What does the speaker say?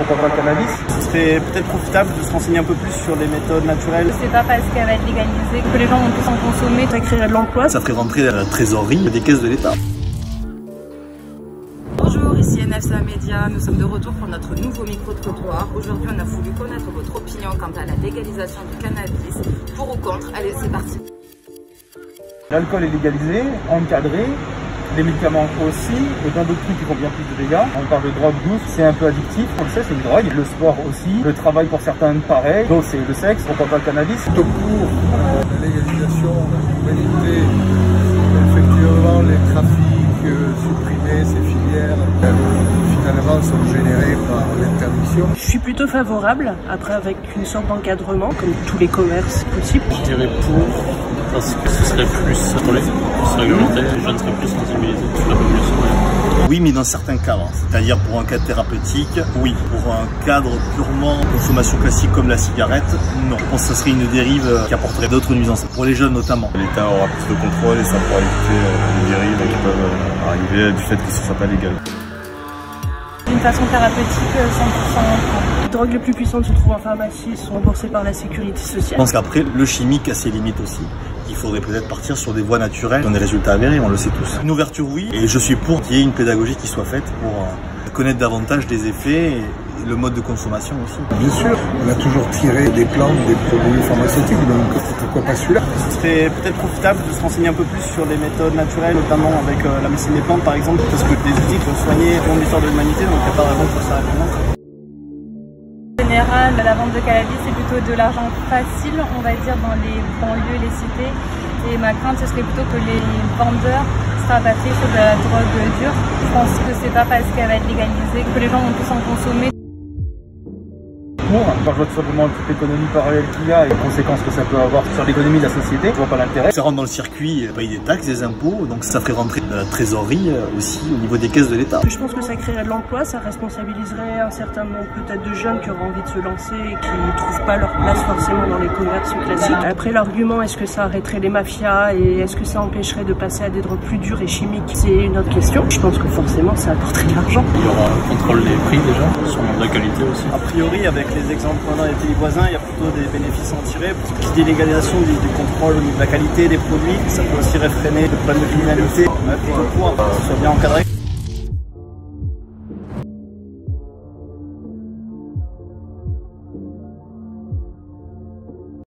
pourquoi pas le cannabis. Ce serait peut-être profitable de se renseigner un peu plus sur les méthodes naturelles. C'est pas parce qu'elle va être légalisée que les gens vont tous en consommer. Ça créerait de l'emploi. Ça ferait rentrer la trésorerie des caisses de l'État. Bonjour, ici NFCA Média, nous sommes de retour pour notre nouveau micro-trottoir. Aujourd'hui, on a voulu connaître votre opinion quant à la légalisation du cannabis. Pour ou contre? Allez, c'est parti. L'alcool est légalisé, encadré, les médicaments aussi, et plein d'autres trucs qui font bien plus de dégâts. On parle de drogue douce, c'est un peu addictif, on le sait, c'est une drogue. Le sport aussi, le travail pour certains pareil, d'autres c'est le sexe, pourquoi pas le cannabis. Plutôt pour la légalisation, pour éviter effectivement les trafics, supprimer ces filières qui finalement sont générées par l'interdiction. Je suis plutôt favorable, après avec une sorte d'encadrement, comme tous les commerces possibles. Je dirais pour, parce que ce serait plus contrôlé, plus réglementé, les jeunes seraient plus sensibilisés, toute la population. Oui, mais dans certains cadres, c'est-à-dire pour un cadre thérapeutique, oui. Pour un cadre purement consommation classique comme la cigarette, non. Je pense que ce serait une dérive qui apporterait d'autres nuisances, pour les jeunes notamment. L'État aura plus de contrôle et ça pourra éviter les dérives qui peuvent arriver du fait que ce ne soit pas légal. D'une façon thérapeutique, 100%. Les drogues les plus puissantes se trouvent en pharmacie, sont remboursées par la sécurité sociale. Je pense qu'après, le chimique a ses limites aussi. Il faudrait peut-être partir sur des voies naturelles, qui ont des résultats avérés, on le sait tous. Une ouverture, oui, et je suis pour qu'il y ait une pédagogie qui soit faite pour connaître davantage des effets et le mode de consommation aussi. Bien sûr, on a toujours tiré des plantes, des produits pharmaceutiques, donc pourquoi pas celui-là? Ce serait peut-être profitable de se renseigner un peu plus sur les méthodes naturelles, notamment avec la médecine des plantes par exemple, parce que des outils qui ont soigné l'histoire de l'humanité, donc il n'y a pas de raison pour ça actuellement. En général, la vente de cannabis, c'est plutôt de l'argent facile, on va dire, dans les banlieues, les cités. Et ma crainte, ce serait plutôt que les vendeurs se rabattent sur de la drogue dure. Je pense que c'est pas parce qu'elle va être légalisée que les gens vont tous en consommer. Quand je vois tout simplement toute l'économie parallèle qu'il y a et les conséquences que ça peut avoir sur l'économie de la société, je vois pas l'intérêt. Ça rentre dans le circuit, paye des taxes, des impôts, donc ça ferait rentrer de la trésorerie aussi au niveau des caisses de l'État. Je pense que ça créerait de l'emploi, ça responsabiliserait un certain nombre peut-être de jeunes qui auraient envie de se lancer et qui ne trouvent pas leur place forcément dans les commerces classiques. Après l'argument, est-ce que ça arrêterait les mafias et est-ce que ça empêcherait de passer à des drogues plus dures et chimiques? C'est une autre question. Je pense que forcément ça apporterait de l'argent. Il y aura un contrôle des prix déjà, sûrement de la qualité aussi. A priori, avec les exemples qu'on a des pays voisins, il y a plutôt des bénéfices à en tirer, parce que cette légalisation du contrôle au niveau de la qualité des produits, ça peut aussi réfréner le problème de criminalité. On a plutôt pour que ce soit bien encadré.